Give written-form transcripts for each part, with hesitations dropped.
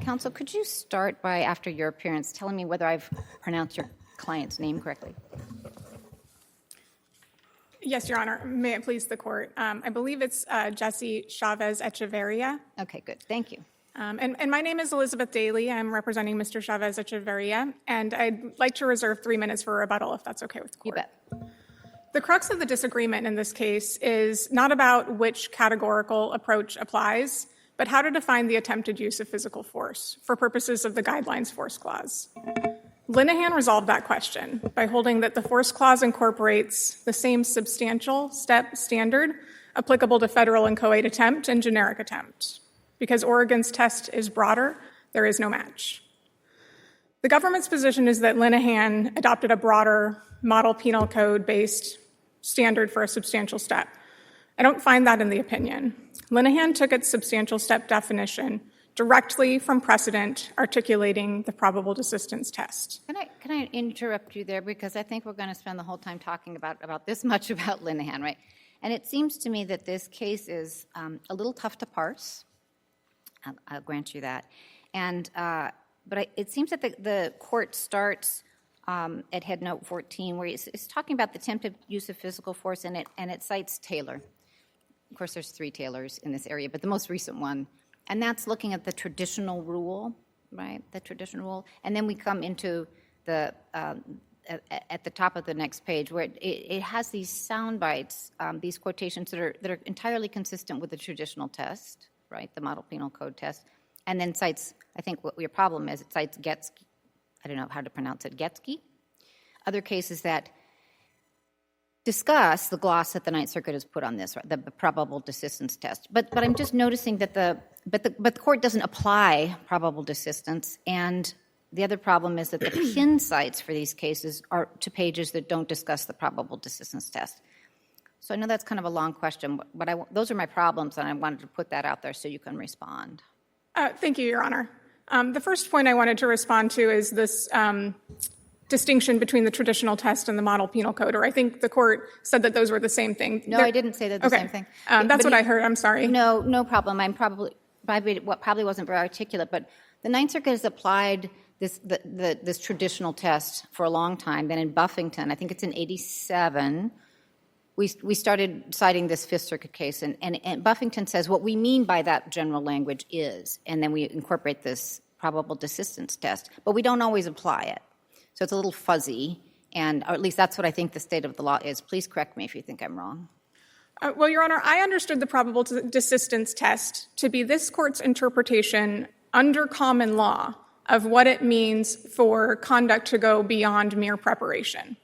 Counsel, could you start by, after your appearance, telling me whether I've pronounced your client's name correctly? Yes, Your Honor. May it please the court. I believe it's Jesse Chavez Echeverria. Okay, good. Thank you. And my name is Elizabeth Daly. I'm representing Mr. Chavez Echeverria, and I'd like to reserve 3 minutes for rebuttal, if that's okay with the court. You bet. The crux of the disagreement in this case is not about which categorical approach applies, but how to define the attempted use of physical force for purposes of the Guidelines Force Clause. Linehan resolved that question by holding that the Force Clause incorporates the same substantial step standard applicable to federal inchoate attempt and generic attempt. Because Oregon's test is broader, there is no match. The government's position is that Linehan adopted a broader model penal code-based standard for a substantial step. I don't find that in the opinion. Linehan took its substantial step definition directly from precedent articulating the probable desistance test. Can I interrupt you there, because I think we're going to spend the whole time talking about this much about Linehan, right? And it seems to me that this case is a little tough to parse. I'll grant you that. And but it seems that the court starts at head note 14, where it's talking about the attempted use of physical force, and it cites Taylor. Of course, there's 3 Taylors in this area, but the most recent one. And that's looking at the traditional rule, right? The traditional rule. And then we come into the, at the top of the next page, where it has these sound bites, these quotations that are entirely consistent with the traditional test, right? The model penal code test. And then cites, I think what your problem is, it cites Getsky. I don't know how to pronounce it, Getsky. Other cases that discuss the gloss that the Ninth Circuit has put on this, right, the probable desistance test. But I'm just noticing that the court doesn't apply probable desistance, and the other problem is that the pin sites for these cases are to pages that don't discuss the probable desistance test. So I know that's kind of a long question, but those are my problems, and I wanted to put that out there so you can respond. Thank you, Your Honor. The first point I wanted to respond to is this distinction between the traditional test and the model penal code, or I think the court said that those were the same thing. No, I didn't say they're the same thing. That's what I heard. I'm sorry. No problem. I'm probably wasn't very articulate, but the Ninth Circuit has applied this traditional test for a long time. Then in Buffington, I think it's in 87, we started citing this Fifth Circuit case, and Buffington says what we mean by that general language is, and then we incorporate this probable desistance test, but we don't always apply it. So it's a little fuzzy, or at least that's what I think the state of the law is. Please correct me if you think I'm wrong. Well, Your Honor, I understood the probable desistance test to be this court's interpretation under common law of what it means for conduct to go beyond mere preparation.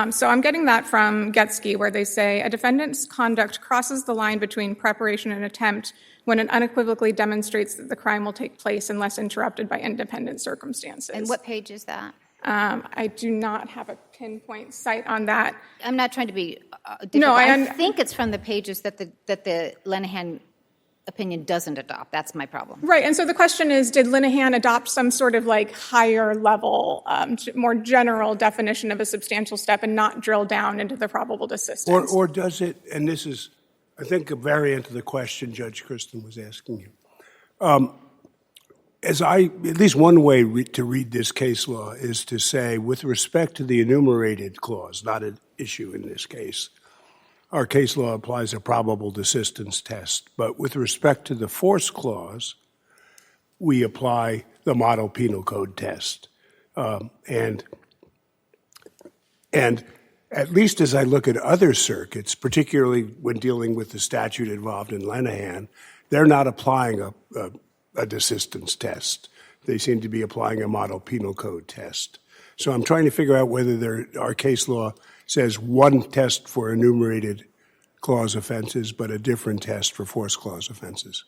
So I'm getting that from Getsky, where they say a defendant's conduct crosses the line between preparation and attempt when it unequivocally demonstrates that the crime will take place unless interrupted by independent circumstances. And what page is that? I do not have a pinpoint cite on that. I'm not trying to be difficult. No, I think it's from the pages that the Linehan opinion doesn't adopt. That's my problem. Right, and so the question is, did Linehan adopt some sort of like higher level, more general definition of a substantial step and not drill down into the probable desistance? Or does it, and this is, I think, a variant of the question Judge Kristen was asking you. At least one way to read this case law is to say, with respect to the enumerated clause, not an issue in this case, our case law applies a probable desistance test. But with respect to the force clause, we apply the model penal code test. And at least as I look at other circuits, particularly when dealing with the statute involved in Linehan, they're not applying a desistance test. They seem to be applying a model penal code test. So I'm trying to figure out whether our case law says one test for enumerated clause offenses, but a different test for force clause offenses.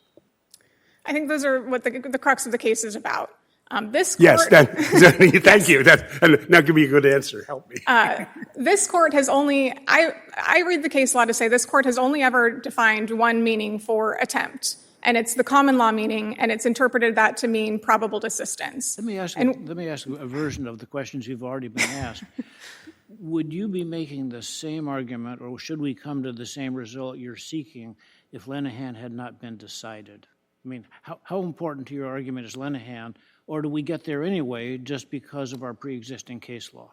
I think those are what the crux of the case is about. This yes, court, thank you. Now give me a good answer. Help me. This court has only, I read the case law to say this court has only ever defined one meaning for attempt, and it's the common law meaning, and it's interpreted that to mean probable desistance. Let me ask a version of the questions you've already been asked. Would you be making the same argument, or should we come to the same result you're seeking if Linehan had not been decided? I mean, how important to your argument is Linehan, or do we get there anyway just because of our pre-existing case law?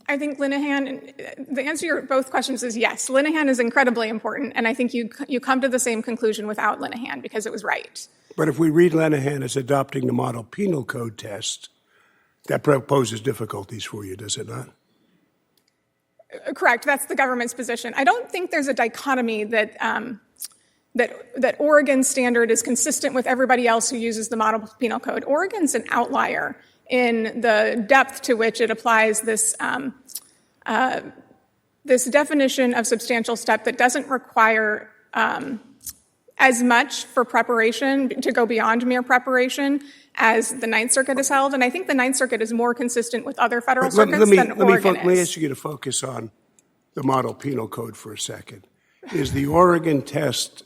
I think Linehan, the answer to both questions is yes. Linehan is incredibly important, and I think you come to the same conclusion without Linehan because it was right. But if we read Linehan as adopting the model penal code test, that poses difficulties for you, does it not? Correct. That's the government's position. I don't think there's a dichotomy that that Oregon's standard is consistent with everybody else who uses the model penal code. Oregon's an outlier in the depth to which it applies this this definition of substantial step that doesn't require as much for preparation, to go beyond mere preparation, as the Ninth Circuit has held. And I think the Ninth Circuit is more consistent with other federal circuits than Oregon is. Let me ask you to focus on the model penal code for a second. Is the Oregon test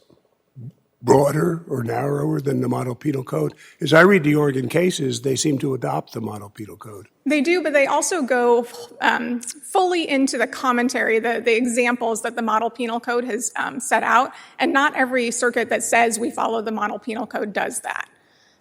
broader or narrower than the model penal code? As I read the Oregon cases, they seem to adopt the model penal code. They do, but they also go fully into the commentary, the examples that the model penal code has set out, and not every circuit that says we follow the model penal code does that.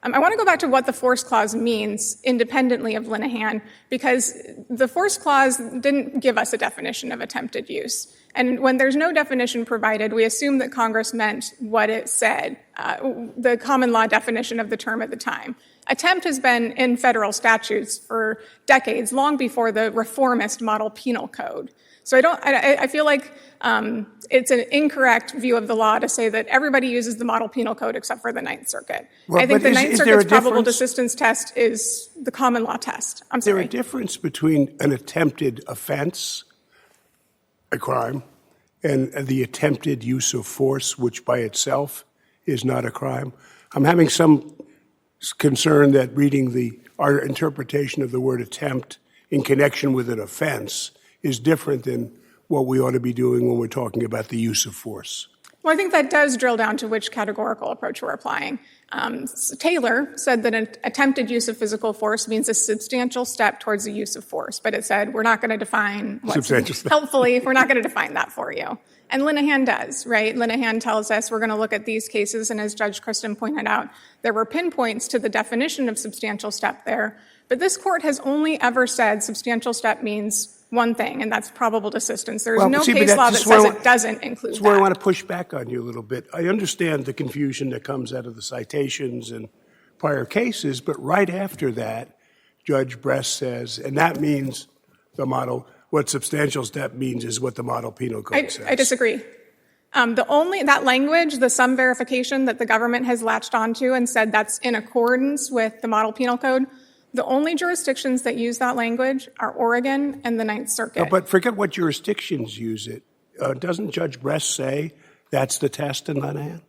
I want to go back to what the force clause means independently of Linehan, because the force clause didn't give us a definition of attempted use. And when there's no definition provided, we assume that Congress meant what it said, the common law definition of the term at the time. Attempt has been in federal statutes for decades, long before the reformist model penal code. So I feel like it's an incorrect view of the law to say that everybody uses the model penal code except for the Ninth Circuit. Well, I think the Ninth is Circuit's probable desistance test is the common law test. I'm sorry. Is there a difference between an attempted offense, a crime, and the attempted use of force, which by itself is not a crime? I'm having some concern that reading our interpretation of the word attempt in connection with an offense is different than what we ought to be doing when we're talking about the use of force. Well, I think that does drill down to which categorical approach we're applying. Taylor said that an attempted use of physical force means a substantial step towards the use of force, but it said we're not going to define what's helpfully, we're not going to define that for you. And Linehan does, right? Linehan tells us we're going to look at these cases, and as Judge Kristen pointed out, there were pinpoints to the definition of substantial step there, but this court has only ever said substantial step means one thing, and that's probable desistance. There's no case law that says it doesn't include that. That's where I want to push back on you a little bit. I understand the confusion that comes out of the citations and prior cases, but right after that, Judge Bress says, and that means what substantial step means is what the model penal code says. I disagree. That language, the sum verification that the government has latched onto and said that's in accordance with the model penal code, the only jurisdictions that use that language are Oregon and the Ninth Circuit. No, but forget what jurisdictions use it. Doesn't Judge Bress say that's the test in Linehan?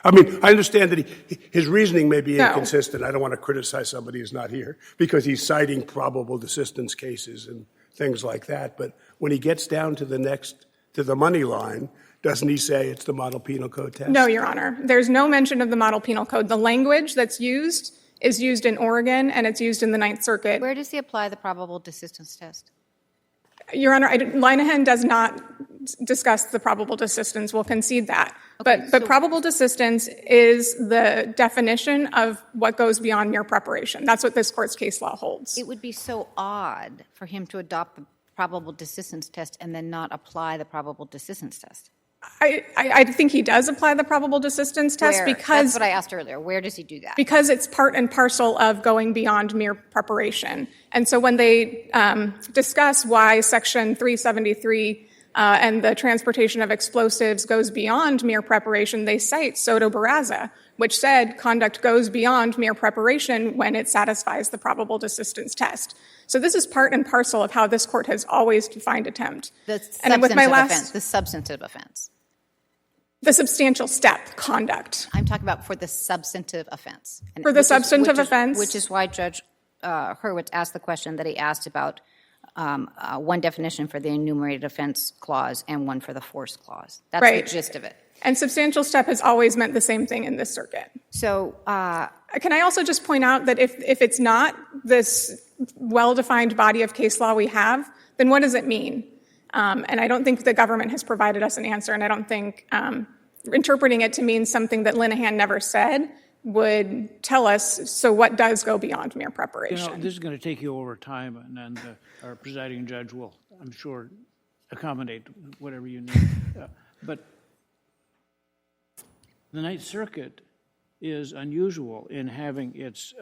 I mean, I understand that his reasoning may be inconsistent. I don't want to criticize somebody who's not here because he's citing probable desistance cases and things like that. But when he gets down to the money line, doesn't he say it's the model penal code test? No, Your Honor. There's no mention of the model penal code. The language that's used is used in Oregon, and it's used in the Ninth Circuit. Where does he apply the probable desistance test? Your Honor, Linehan does not discuss the probable desistance. We'll concede that. Okay, but probable desistance is the definition of what goes beyond mere preparation. That's what this court's case law holds. It would be so odd for him to adopt the probable desistance test and then not apply the probable desistance test. I think he does apply the probable desistance test because— That's what I asked earlier. Where does he do that? Because it's part and parcel of going beyond mere preparation. And so when they discuss why Section 373 and the transportation of explosives goes beyond mere preparation, they cite Soto-Barraza, which said conduct goes beyond mere preparation when it satisfies the probable desistance test. So this is part and parcel of how this court has always defined attempt. The substantive offense. The substantial step conduct. I'm talking about for the substantive offense. For the substantive offense? Which is why Judge Hurwitz asked the question that he asked about one definition for the enumerated offense clause and one for the force clause. That's the gist of it. And substantial step has always meant the same thing in this circuit. So can I also just point out that if it's not this well-defined body of case law we have, then what does it mean? And I don't think the government has provided us an answer, and I don't think interpreting it to mean something that Linehan never said would tell us, so what does go beyond mere preparation? This is going to take you over time, and our presiding judge will, I'm sure, accommodate whatever you need. But the Ninth Circuit is unusual in having its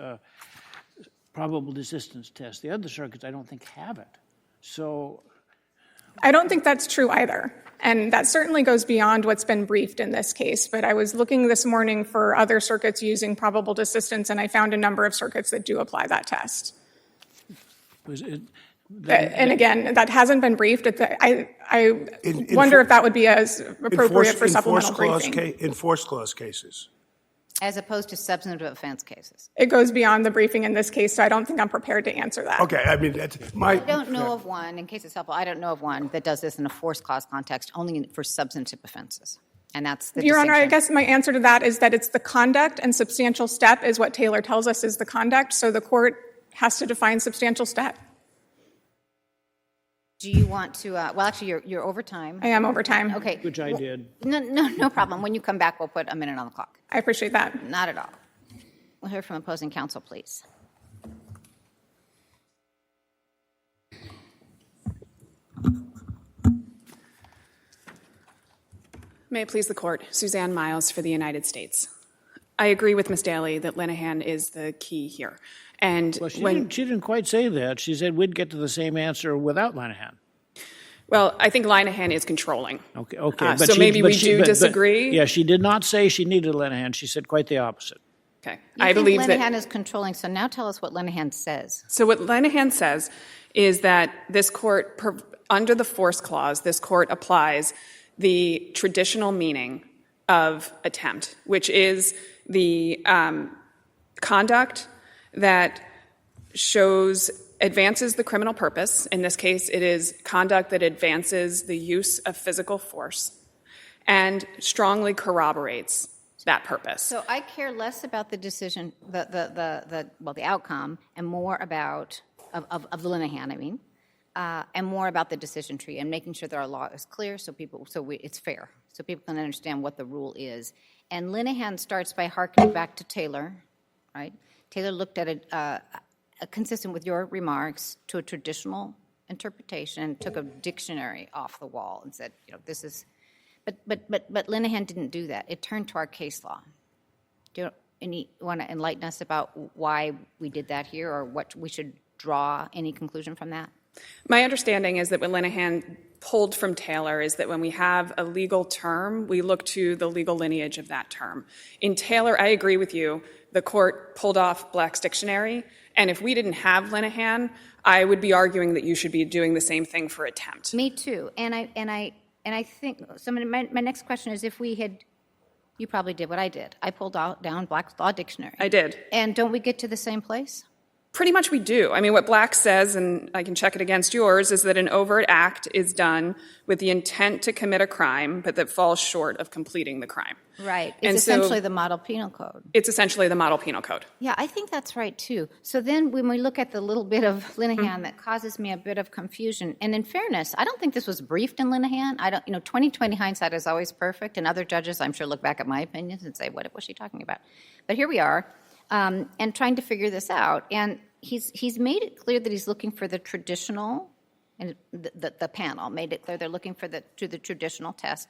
probable desistance test. The other circuits, I don't think, have it. So I don't think that's true either. And that certainly goes beyond what's been briefed in this case. But I was looking this morning for other circuits using probable desistance, and I found a number of circuits that do apply that test. And again, that hasn't been briefed. I wonder if that would be as appropriate for supplemental briefing. In force clause cases. As opposed to substantive offense cases. It goes beyond the briefing in this case, so I don't think I'm prepared to answer that. Okay, I mean, that's my... I don't know of one, in case it's helpful, I don't know of one that does this in a force clause context, only for substantive offenses. And that's the Your Honor, I distinction. guess my answer to that is that it's the conduct, and substantial step is what Taylor tells us is the conduct, so the court has to define substantial step. Do you want to, well, actually, you're over time. I am over time. Okay. which I did. No problem. When you come back, we'll put a minute on the clock. I appreciate that. Not at all. We'll hear from opposing counsel, please. May it please the Court. Suzanne Miles for the United States. I agree with Ms. Daly that Linehan is the key here. And Well, she didn't quite say that. She said we'd get to the same answer without Linehan. well, I think Linehan is controlling. Okay. But So maybe we do disagree? Yeah, she did not say she needed Linehan. She said quite the opposite. Okay. You I think believe Linehan that. is controlling, so now tell us what Linehan says. So what Linehan says is that this court, under the force clause, this court applies the traditional meaning of attempt, which is the conduct that advances the criminal purpose. In this case, it is conduct that advances the use of physical force and strongly corroborates that purpose. So I care less about the decision, the outcome, and more about, of the Linehan, I mean, and more about the decision tree and making sure that our law is clear it's fair, so people can understand what the rule is. And Linehan starts by harkening back to Taylor, right? Taylor looked at it, consistent with your remarks, to a traditional interpretation, took a dictionary off the wall and said, this is, but Linehan didn't do that. It turned to our case law. Do you want to enlighten us about why we did that here, or what we should draw any conclusion from that? My understanding is that what Linehan pulled from Taylor is that when we have a legal term, we look to the legal lineage of that term. In Taylor, I agree with you, the court pulled off Black's dictionary, and if we didn't have Linehan, I would be arguing that you should be doing the same thing for attempt. Me too. And I think, so my next question is, if we had, you probably did what I did. I pulled down Black's Law Dictionary. I did. And don't we get to the same place? Pretty much we do. I mean, what Black says, and I can check it against yours, is that an overt act is done with the intent to commit a crime, but that falls short of completing the crime. Right. And It's so- essentially the Model Penal Code. It's essentially the Model Penal Code. Yeah, I think that's right, too. So then when we look at the little bit of Linehan, that causes me a bit of confusion. And in fairness, I don't think this was briefed in Linehan. 20/20 hindsight is always perfect, and other judges, I'm sure, look back at my opinions and say, what was she talking about? But here we are, and trying to figure this out. And he's made it clear that he's looking for the traditional, and the panel made it clear they're looking for the traditional test.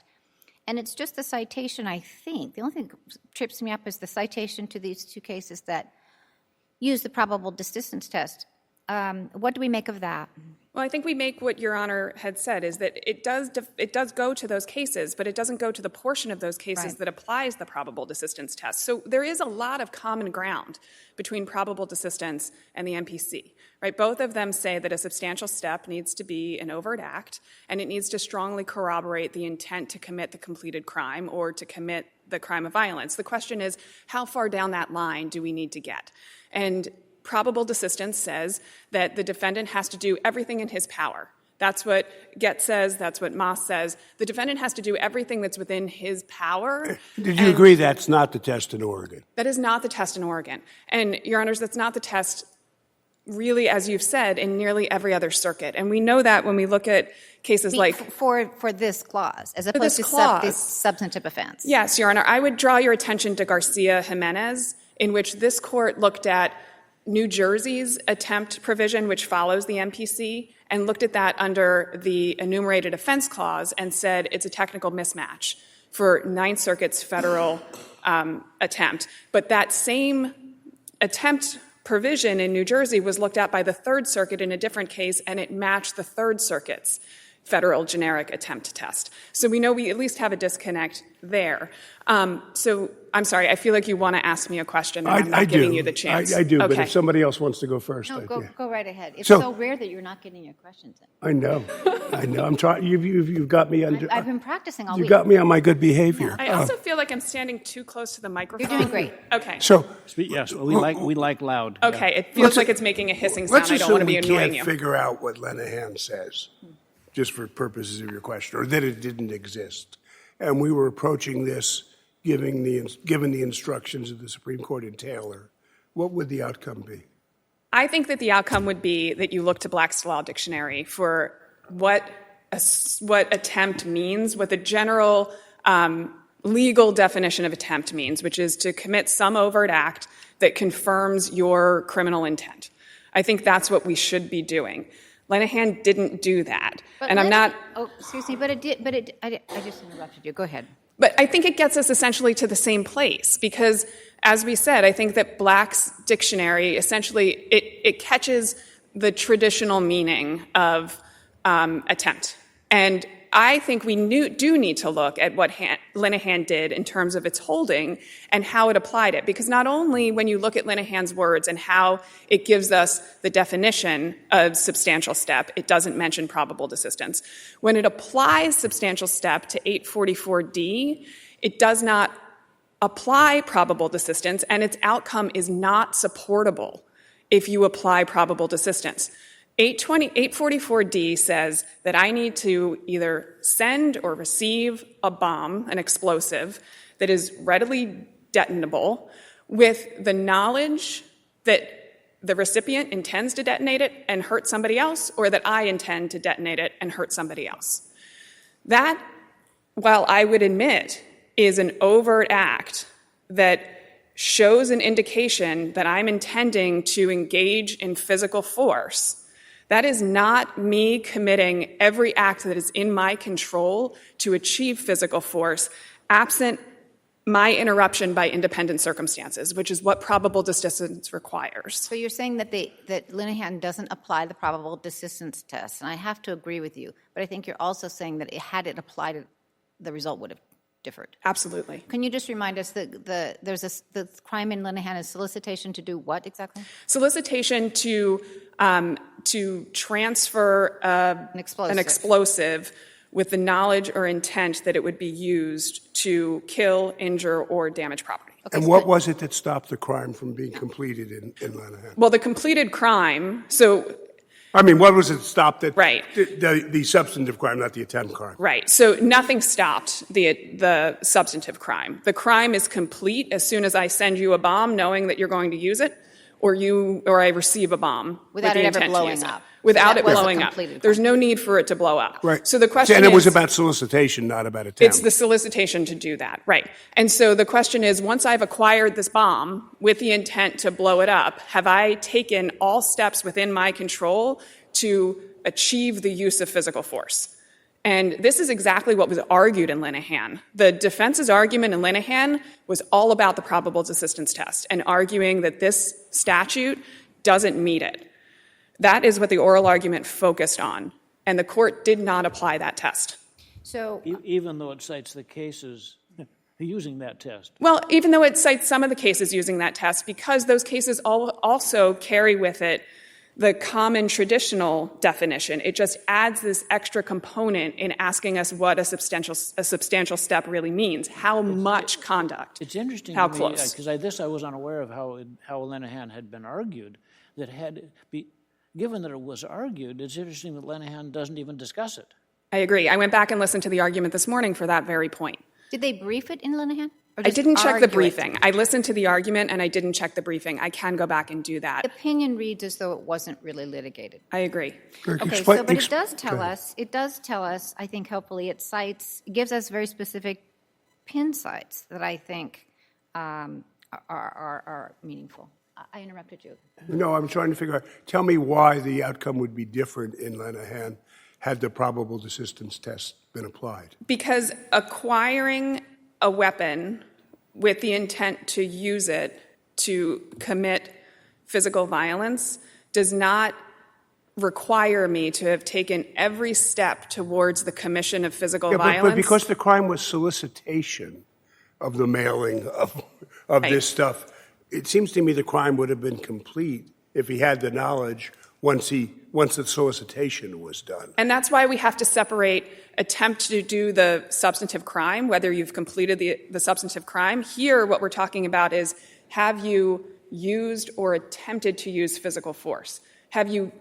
And it's just the citation, I think. The only thing that trips me up is the citation to these two cases that use the probable desistance test. What do we make of that? Well, I think we make what Your Honor had said, is that it does go to those cases, but it doesn't go to the portion of those cases Right. that applies the probable desistance test. So there is a lot of common ground between probable desistance and the MPC, right? Both of them say that a substantial step needs to be an overt act, and it needs to strongly corroborate the intent to commit the completed crime or to commit the crime of violence. The question is, how far down that line do we need to get? And probable desistance says that the defendant has to do everything in his power. That's what Getz says. That's what Moss says. The defendant has to do everything that's within his power. Did you agree that's not the test in Oregon? That is not the test in Oregon. And, Your Honors, that's not the test really, as you've said, in nearly every other circuit. And we know that when we look at cases like... For this clause, as opposed this to clause. this substantive offense. Yes, Your Honor. I would draw your attention to Garcia Jimenez, in which this court looked at New Jersey's attempt provision, which follows the MPC, and looked at that under the enumerated offense clause and said it's a technical mismatch for Ninth Circuit's federal attempt. But that same attempt provision in New Jersey was looked at by the Third Circuit in a different case, and it matched the Third Circuit's federal generic attempt test. So we know we at least have a disconnect there. So I'm sorry, I feel like you want to ask me a question, and I'm not giving you the chance. I do, okay. but if somebody else wants to go first, No, go right ahead. It's So- so rare that you're not getting your questions in. I know. I'm trying. You've got me under. I've been practicing all You week. got me on my good behavior. I also feel like I'm standing too close to the microphone. You're doing great. Okay. So Yes, we like loud. yeah. Okay, it feels like it's making a hissing sound. let's I don't want to assume be we annoying can't you. figure out what Lenahan says, just for purposes of your question, or that it didn't exist, and we were approaching this given the instructions of the Supreme Court in Taylor. What would the outcome be? I think that the outcome would be that you look to Black's Law Dictionary for what attempt means, what the general legal definition of attempt means, which is to commit some overt act that confirms your criminal intent. I think that's what we should be doing. Lenahan didn't do that, But and I'm not. Oh, excuse me, but it did. But I just interrupted you. Go ahead. But I think it gets us essentially to the same place because, as we said, I think that Black's dictionary essentially it catches the traditional meaning of attempt. And I think we do need to look at what Lenahan did in terms of its holding and how it applied it. Because not only when you look at Lenahan's words and how it gives us the definition of substantial step, it doesn't mention probable desistance. When it applies substantial step to 844D, it does not apply probable desistance, and its outcome is not supportable if you apply probable desistance. 844D says that I need to either send or receive a bomb, an explosive, that is readily detonable with the knowledge that the recipient intends to detonate it and hurt somebody else, or that I intend to detonate it and hurt somebody else. That, while I would admit, is an overt act that shows an indication that I'm intending to engage in physical force. That is not me committing every act that is in my control to achieve physical force, absent my interruption by independent circumstances, which is what probable desistance requires. So you're saying that that Linehan doesn't apply the probable desistance test, and I have to agree with you. But I think you're also saying that had it applied it, the result would have differed. Absolutely. Can you just remind us that the crime in Linehan is solicitation to do what exactly? Solicitation to transfer an explosive with the knowledge or intent that it would be used to kill, injure, or damage property. Okay, And so what was it that stopped the crime from being completed in Lenahan? Well, the completed crime, so I mean, what was it that stopped it? Right. The substantive crime, not the attempt crime. right. So nothing stopped the substantive crime. The crime is complete as soon as I send you a bomb knowing that you're going to use it, or I receive a bomb Without with the it ever intent to blowing use it. up. Without So it that was a blowing up. completed There's crime. no need for it to blow up. Right. So the question And is, it was about solicitation, not about attempt. it's the solicitation to do that, right. And so the question is, once I've acquired this bomb with the intent to blow it up, have I taken all steps within my control to achieve the use of physical force? And this is exactly what was argued in Linehan. The defense's argument in Linehan was all about the probable desistance test and arguing that this statute doesn't meet it. That is what the oral argument focused on, and the court did not apply that test. So Even though it cites the cases using that test. Well, even though it cites some of the cases using that test, because those cases also carry with it the common traditional definition, it just adds this extra component in asking us what a substantial step really means. How much conduct? It's interesting How to me, close? because I was unaware of how Lenahan had been argued. Given that it was argued, it's interesting that Lenahan doesn't even discuss it. I agree. I went back and listened to the argument this morning for that very point. did they brief it in Linehan? Or I just didn't check the argue it? briefing. I listened to the argument, and I didn't check the briefing. I can go back and do that. The opinion reads as though it wasn't really litigated. I agree. Okay, so, but it does tell us, I think helpfully, it gives us very specific pin sites that I think are meaningful. I interrupted you. No, I'm trying to figure out, tell me why the outcome would be different in Lenahan had the probable desistance test been applied. Because acquiring a weapon with the intent to use it to commit physical violence does not require me to have taken every step towards the commission of physical violence. But because the crime was solicitation of the mailing of this stuff, it seems to me the crime would have been complete if he had the knowledge once the solicitation was done. And that's why we have to separate attempt to do the substantive crime, whether you've completed the substantive crime. Here, what we're talking about is, have you used or attempted to use physical force? Have you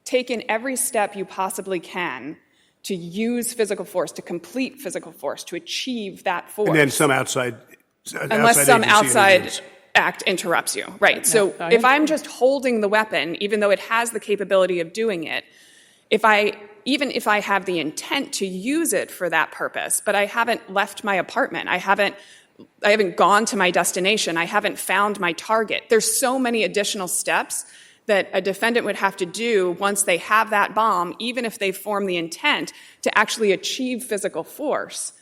taken every step you possibly can to use physical force, to complete physical force, to achieve that force? And then some unless some outside act interrupts you. Right. So if I'm just holding the weapon, even though it has the capability of doing it, even if I have the intent to use it for that purpose, but I haven't left my apartment, I haven't gone to my destination, I haven't found my target, there's so many additional steps that a defendant would have to do once they have that bomb, even if they form the intent to actually achieve physical force,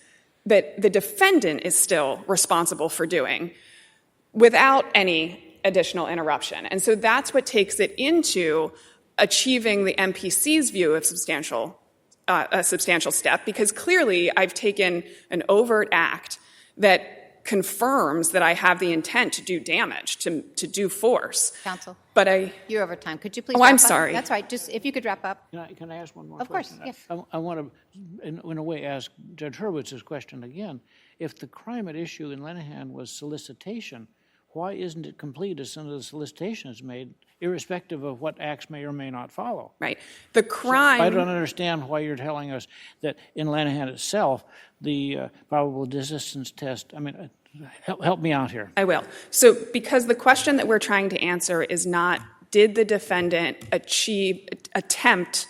that the defendant is still responsible for doing without any additional interruption. And so that's what takes it into achieving the MPC's view of a substantial step, because clearly I've taken an overt act that confirms that I have the intent to do damage, to do force. Counsel, but you're over time. Could you please Oh, wrap I'm up? sorry. That's right. Just if you could wrap up. Can I ask one more Of course, question? yes. I want to, in a way, ask Judge Hurwitz's question again. If the crime at issue in Lenahan was solicitation, why isn't it complete as soon as the solicitation is made, irrespective of what acts may or may not follow? Right. The crime... I don't understand why you're telling us that in Lenahan itself, the probable desistance test, help me out here. I will. So because the question that we're trying to answer is not, did the defendant attempt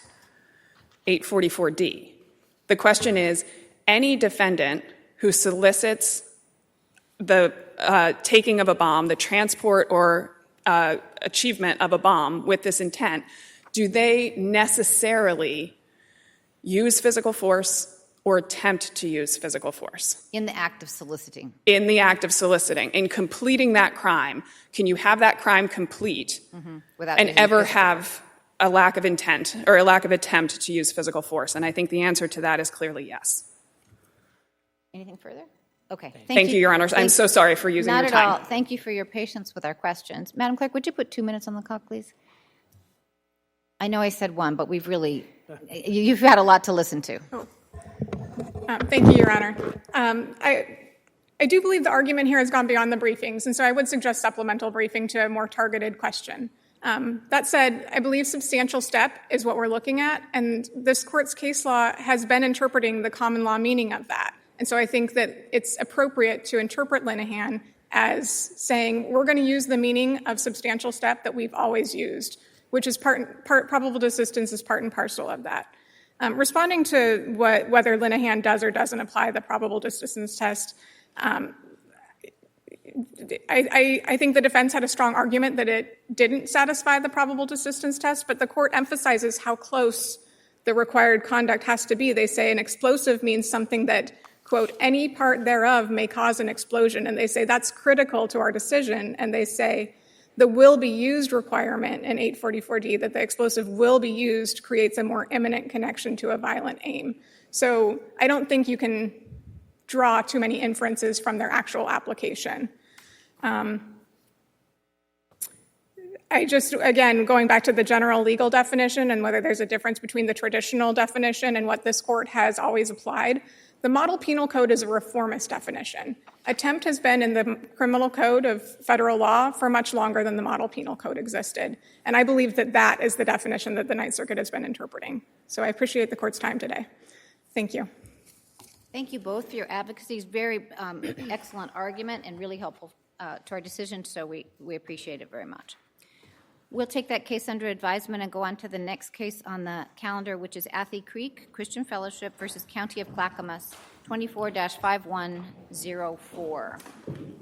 844D? The question is, any defendant who solicits the taking of a bomb, the transport or achievement of a bomb with this intent, do they necessarily use physical force or attempt to use physical force? In the act of soliciting. In the act of soliciting. In completing that crime, can you have that crime complete Without and using ever physical have a lack of intent or a lack of attempt to use physical force? And I think the answer to that is clearly yes. Anything further? Okay. Thank you, Your Honors. I'm so sorry for using Not your at time. all. Thank you for your patience with our questions. Madam Clerk, would you put 2 minutes on the clock, please? I know I said one, but you've had a lot to listen to. Thank you, Your Honor. I do believe the argument here has gone beyond the briefings, and so I would suggest supplemental briefing to a more targeted question. That said, I believe substantial step is what we're looking at, and this court's case law has been interpreting the common law meaning of that. And so I think that it's appropriate to interpret Lenahan as saying we're going to use the meaning of substantial step that we've always used, which is probable desistance is part and parcel of that. Responding to whether Lenahan does or doesn't apply the probable desistance test, I think the defense had a strong argument that it didn't satisfy the probable desistance test, but the court emphasizes how close the required conduct has to be. They say an explosive means something that, quote, any part thereof may cause an explosion, and they say that's critical to our decision, and they say the will be used requirement in 844D, that the explosive will be used, creates a more imminent connection to a violent aim. So I don't think you can draw too many inferences from their actual application. Again, going back to the general legal definition and whether there's a difference between the traditional definition and what this court has always applied, the model penal code is a reformist definition. Attempt has been in the criminal code of federal law for much longer than the model penal code existed. And I believe that that is the definition that the Ninth Circuit has been interpreting. So I appreciate the court's time today. Thank you. Thank you both for your advocacy. It's very excellent argument and really helpful to our decision, so we appreciate it very much. We'll take that case under advisement and go on to the next case on the calendar, which is Athey Creek Christian Fellowship versus County of Clackamas, 24-5104.